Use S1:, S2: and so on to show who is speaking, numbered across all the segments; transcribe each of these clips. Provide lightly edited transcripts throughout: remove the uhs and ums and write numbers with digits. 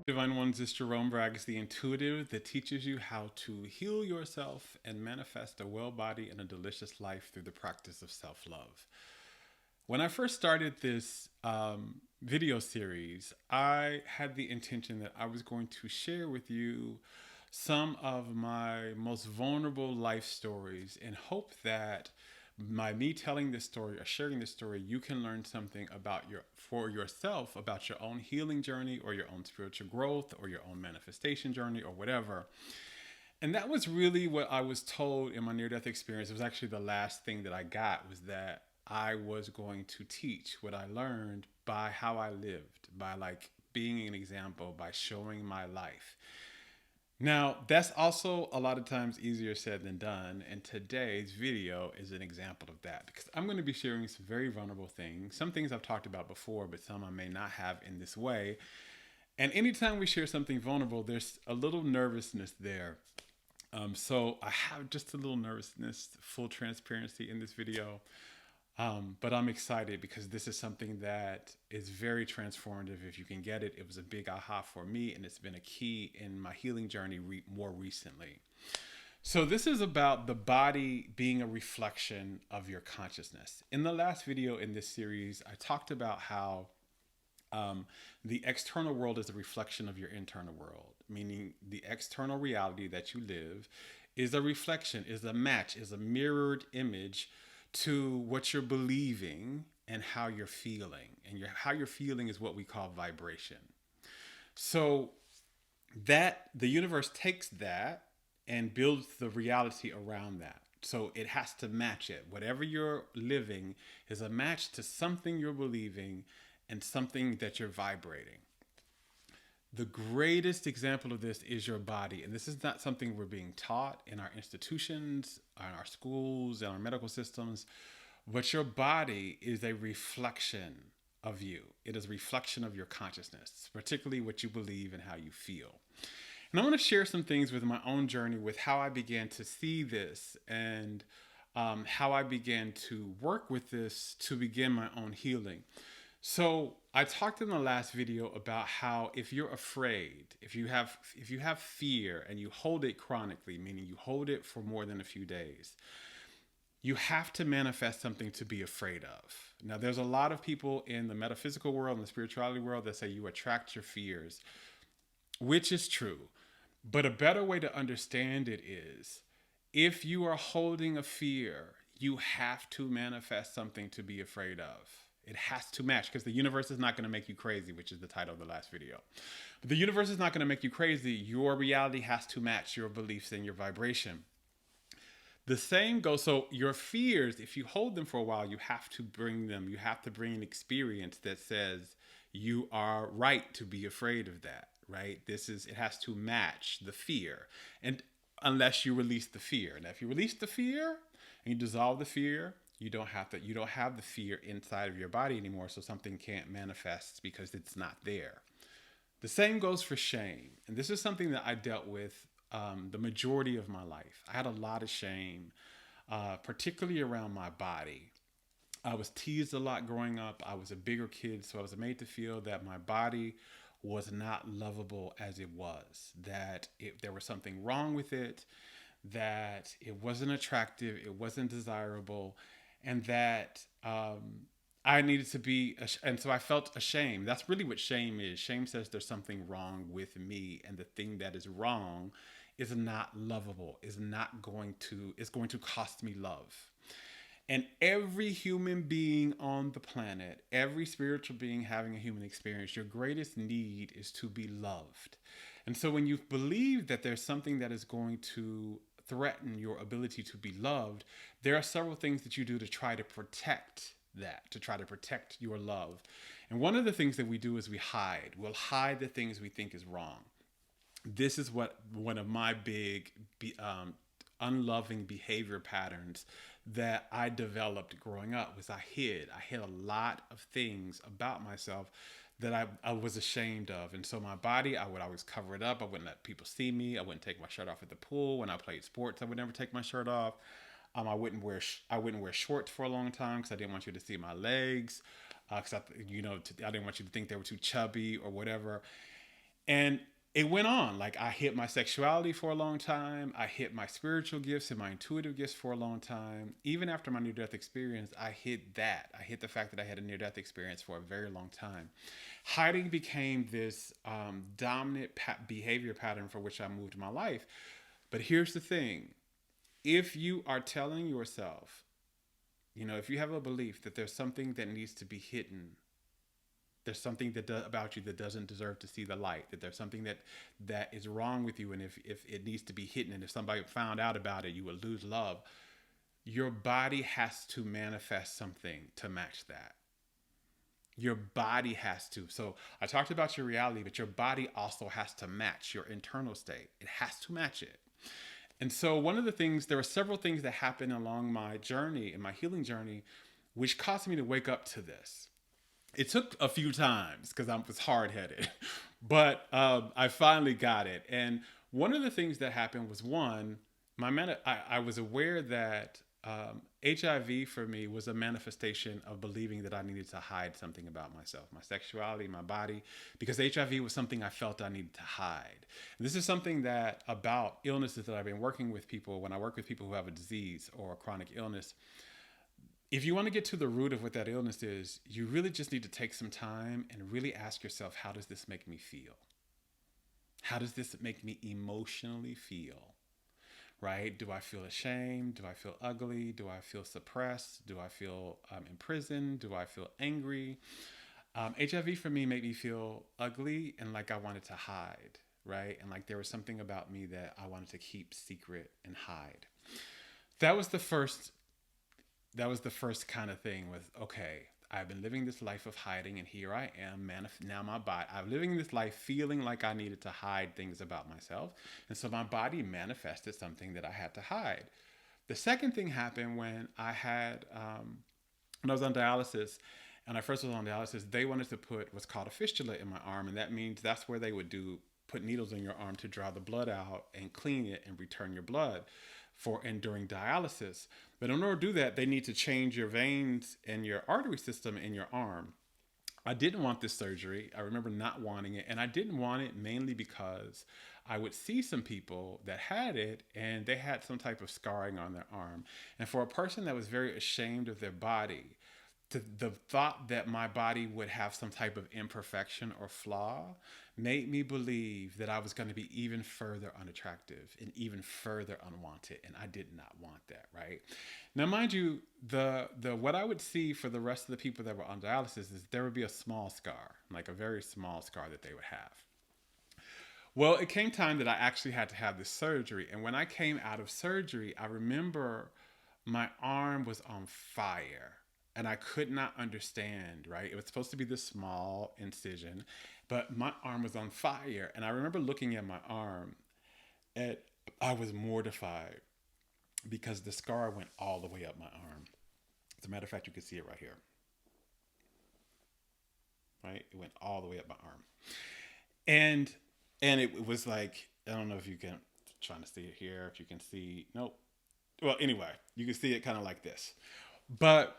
S1: Divine Ones, is Jerome Braggs, the intuitive that teaches you how to heal yourself and manifest a well body and a delicious life through the practice of self love. When I first started this video series, I had the intention that I was going to share with you some of my most vulnerable life stories in hope that by me telling this story or sharing this story, you can learn something about for yourself about your own healing journey or your own spiritual growth or your own manifestation journey or whatever. And that was really what I was told in my near-death experience. It was actually the last thing that I got, was that I was going to teach what I learned by how I lived, by like being an example, by showing my life. Now, that's also a lot of times easier said than done. And today's video is an example of that, because I'm going to be sharing some very vulnerable things, some things I've talked about before, but some I may not have in this way. And anytime we share something vulnerable, there's a little nervousness there. So I have just a little nervousness, full transparency in this video. But I'm excited because this is something that is very transformative. If you can get it, it was a big aha for me, and it's been a key in my healing journey more recently. So this is about the body being a reflection of your consciousness. In the last video in this series, I talked about how the external world is a reflection of your internal world, meaning the external reality that you live is a reflection, is a match, is a mirrored image to what you're believing and how you're feeling. And how you're feeling is what we call vibration. So that the universe takes that and builds the reality around that. So it has to match it. Whatever you're living is a match to something you're believing and something that you're vibrating. The greatest example of this is your body. And this is not something we're being taught in our institutions, in our schools, in our medical systems. But your body is a reflection of you. It is a reflection of your consciousness, particularly what you believe and how you feel. And I want to share some things with my own journey with how I began to see this and how I began to work with this to begin my own healing. So I talked in the last video about how if you're afraid, if you have fear and you hold it chronically, meaning you hold it for more than a few days, you have to manifest something to be afraid of. Now, there's a lot of people in the metaphysical world and the spirituality world that say you attract your fears, which is true. But a better way to understand it is, if you are holding a fear, you have to manifest something to be afraid of. It has to match, because the universe is not going to make you crazy, which is the title of the last video. But the universe is not going to make you crazy. Your reality has to match your beliefs and your vibration. The same goes, so your fears, if you hold them for a while, you have to bring an experience that says you are right to be afraid of that, right? It has to match the fear. And unless you release the fear. Now, if you release the fear and you dissolve the fear, you don't have the fear inside of your body anymore, so something can't manifest because it's not there. The same goes for shame. And this is something that I dealt with the majority of my life. I had a lot of shame, particularly around my body. I was teased a lot growing up. I was a bigger kid, so I was made to feel that my body was not lovable as it was, that there was something wrong with it, that it wasn't attractive, it wasn't desirable, and that I needed to be, and so I felt ashamed. That's really what shame is. Shame says there's something wrong with me, and the thing that is wrong is not lovable, is going to cost me love. And every human being on the planet, every spiritual being having a human experience, your greatest need is to be loved. And so when you believe that there's something that is going to threaten your ability to be loved, there are several things that you do to try to protect that, to try to protect your love. And one of the things that we do is we hide. We'll hide the things we think is wrong. This is what one of my big unloving behavior patterns that I developed growing up was I hid a lot of things about myself that I was ashamed of. And so my body, I would always cover it up. I wouldn't let people see me. I wouldn't take my shirt off at the pool. When I played sports, I would never take my shirt off. I wouldn't wear shorts for a long time because I didn't want you to see my legs. Because I didn't want you to think they were too chubby or whatever. And it went on. Like I hid my sexuality for a long time. I hid my spiritual gifts and my intuitive gifts for a long time. Even after my near death experience, I hid that. I hid the fact that I had a near death experience for a very long time. Hiding became this dominant behavior pattern for which I moved my life. But here's the thing: if you are telling yourself, if you have a belief that there's something that needs to be hidden, there's something about you that doesn't deserve to see the light, that there's something that is wrong with you, and if it needs to be hidden, and if somebody found out about it, you will lose love. Your body has to manifest something to match that. Your body has to. So I talked about your reality, but your body also has to match your internal state. It has to match it. And so there were several things that happened along my journey, in my healing journey, which caused me to wake up to this. It took a few times because I was hard-headed, but I finally got it. And one of the things that happened was, one, I was aware that HIV for me was a manifestation of believing that I needed to hide something about myself, my sexuality, my body, because HIV was something I felt I needed to hide. And this is something that about illnesses that I've been working with people, when I work with people who have a disease or a chronic illness. If you want to get to the root of what that illness is, you really just need to take some time and really ask yourself, how does this make me feel? How does this make me emotionally feel? Right? Do I feel ashamed? Do I feel ugly? Do I feel suppressed? Do I feel imprisoned? Do I feel angry? HIV for me made me feel ugly and like I wanted to hide, right? And like there was something about me that I wanted to keep secret and hide. That was the first kind of thing with, okay, I've been living this life of hiding, and here I am, now my body, I'm living this life feeling like I needed to hide things about myself. And so my body manifested something that I had to hide. The second thing happened when when I was on dialysis, and I first was on dialysis, they wanted to put what's called a fistula in my arm. And that means that's where they would put needles in your arm to draw the blood out and clean it and return your blood during dialysis. But in order to do that, they need to change your veins and your artery system in your arm. I didn't want this surgery. I remember not wanting it. And I didn't want it mainly because I would see some people that had it and they had some type of scarring on their arm. And for a person that was very ashamed of their body, the thought that my body would have some type of imperfection or flaw made me believe that I was going to be even further unattractive and even further unwanted. And I did not want that, right? Now, mind you, what I would see for the rest of the people that were on dialysis is there would be a small scar, like a very small scar that they would have. Well, it came time that I actually had to have this surgery. And when I came out of surgery, I remember my arm was on fire. And I could not understand, right? It was supposed to be this small incision, but my arm was on fire. And I remember looking at my arm and I was mortified because the scar went all the way up my arm. As a matter of fact, you can see it right here. Right? It went all the way up my arm. And it was like, I don't know if you can, trying to see it here, if you can see, nope. Well, anyway, you can see it kind of like this. But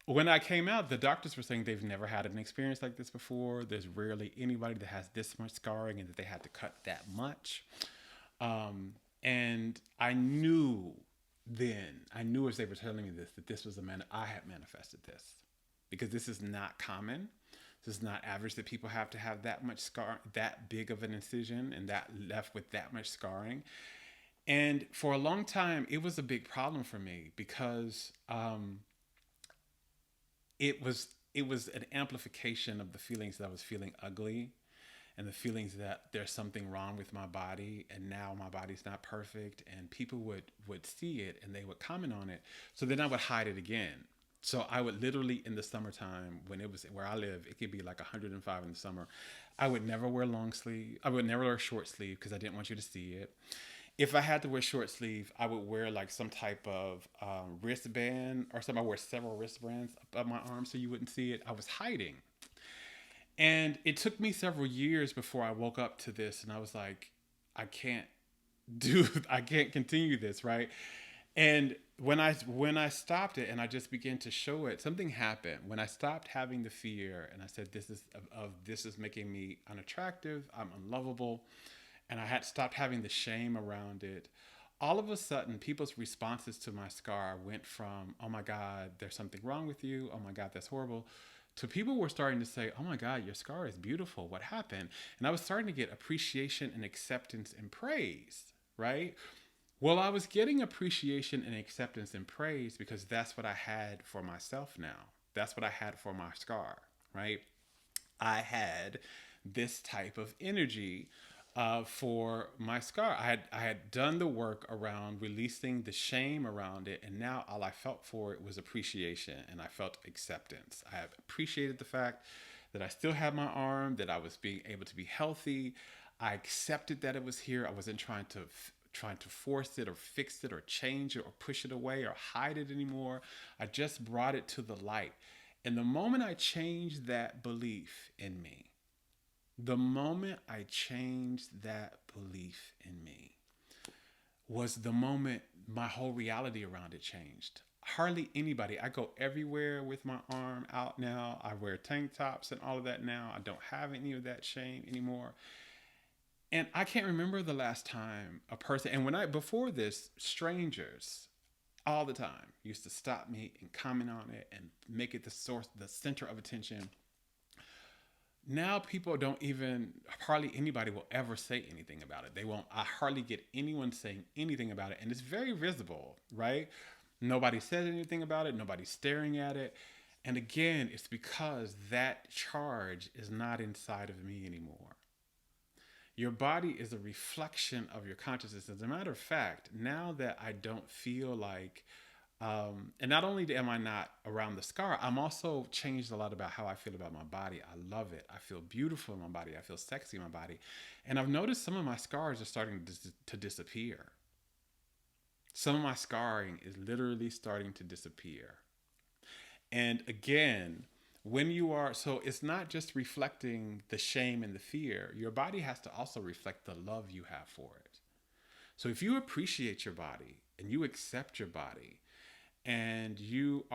S1: when I came out, the doctors were saying they've never had an experience like this before. There's rarely anybody that has this much scarring and that they had to cut that much. And I knew as they were telling me this, that this was I had manifested this. Because this is not common. This is not average that people have to have that much scar, that big of an incision and that left with that much scarring. And for a long time, it was a big problem for me because it was an amplification of the feelings that I was feeling ugly and the feelings that there's something wrong with my body and now my body's not perfect, and people would see it and they would comment on it. So then I would hide it again. So I would literally, in the summertime, when it was where I live, it could be like 105 in the summer. I would never wear long sleeve. I would never wear short sleeve because I didn't want you to see it. If I had to wear short sleeve, I would wear like some type of wristband or something. I wear several wristbands up my arm so you wouldn't see it. I was hiding. And it took me several years before I woke up to this. And I was like, I can't continue this, right? And when I stopped it and I just began to show it, something happened. When I stopped having the fear and I said, this is making me unattractive, I'm unlovable, and I had stopped having the shame around it. All of a sudden, people's responses to my scar went from, "Oh my God, there's something wrong with you. Oh my God, that's horrible," to people were starting to say, "Oh my God, your scar is beautiful. What happened?" And I was starting to get appreciation and acceptance and praise, right? Well, I was getting appreciation and acceptance and praise because that's what I had for myself now. That's what I had for my scar, right? I had this type of energy for my scar. I had done the work around releasing the shame around it, and now all I felt for it was appreciation, and I felt acceptance. I have appreciated the fact that I still had my arm, that I was being able to be healthy. I accepted that it was here. I wasn't trying to force it or fix it or change it or push it away or hide it anymore. I just brought it to the light. And the moment I changed that belief in me, the moment I changed that belief in me was the moment my whole reality around it changed. Hardly anybody, I go everywhere with my arm out now. I wear tank tops and all of that now. I don't have any of that shame anymore. And I can't remember the last time a person, and before this, strangers all the time used to stop me and comment on it and make it the center of attention. Now people don't even, hardly anybody will ever say anything about it. They won't, I hardly get anyone saying anything about it. And it's very visible, right? Nobody says anything about it. Nobody's staring at it. And again, it's because that charge is not inside of me anymore. Your body is a reflection of your consciousness. As a matter of fact, now that I don't feel like, and not only am I not around the scar, I'm also changed a lot about how I feel about my body. I love it. I feel beautiful in my body. I feel sexy in my body. And I've noticed some of my scars are starting to disappear. Some of my scarring is literally starting to disappear. And again, so it's not just reflecting the shame and the fear. Your body has to also reflect the love you have for it. So if you appreciate your body and you accept your body and you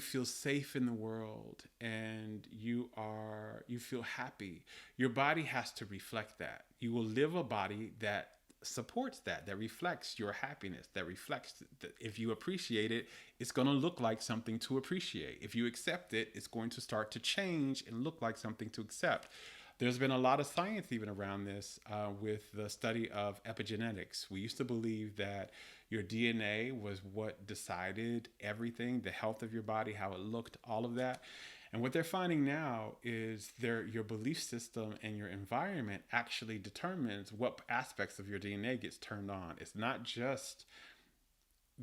S1: feel safe in the world and you feel happy, your body has to reflect that. You will live a body that supports that reflects your happiness, that reflects that if you appreciate it, it's going to look like something to appreciate. If you accept it, it's going to start to change and look like something to accept. There's been a lot of science even around this with the study of epigenetics. We used to believe that your DNA was what decided everything, the health of your body, how it looked, all of that. And what they're finding now is your belief system and your environment actually determines what aspects of your DNA gets turned on. It's not just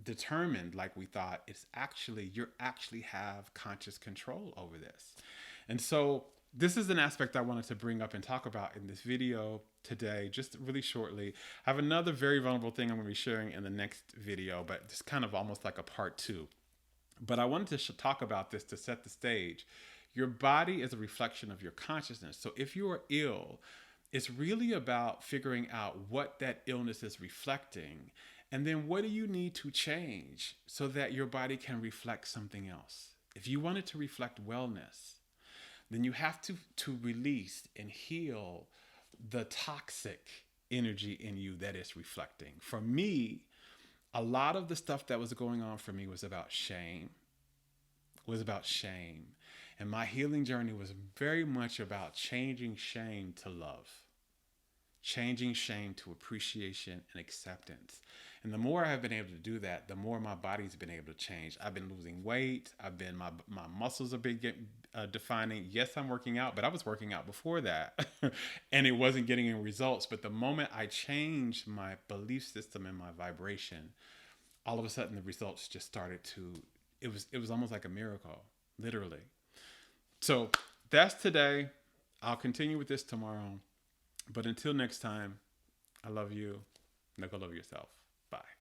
S1: determined like we thought. It's actually, you actually have conscious control over this. And so this is an aspect I wanted to bring up and talk about in this video today, just really shortly. I have another very vulnerable thing I'm going to be sharing in the next video, but it's kind of almost like a part two. But I wanted to talk about this to set the stage. Your body is a reflection of your consciousness. So if you are ill, it's really about figuring out what that illness is reflecting. And then what do you need to change so that your body can reflect something else? If you want it to reflect wellness, then you have to release and heal the toxic energy in you that is reflecting. For me, a lot of the stuff that was going on for me was about shame. And my healing journey was very much about changing shame to love, changing shame to appreciation and acceptance. And the more I've been able to do that, the more my body's been able to change. I've been losing weight. My muscles have been defining. Yes, I'm working out, but I was working out before that and it wasn't getting any results. But the moment I changed my belief system and my vibration, all of a sudden the results just started it was almost like a miracle, literally. So that's today. I'll continue with this tomorrow. But until next time, I love you. Now go love yourself.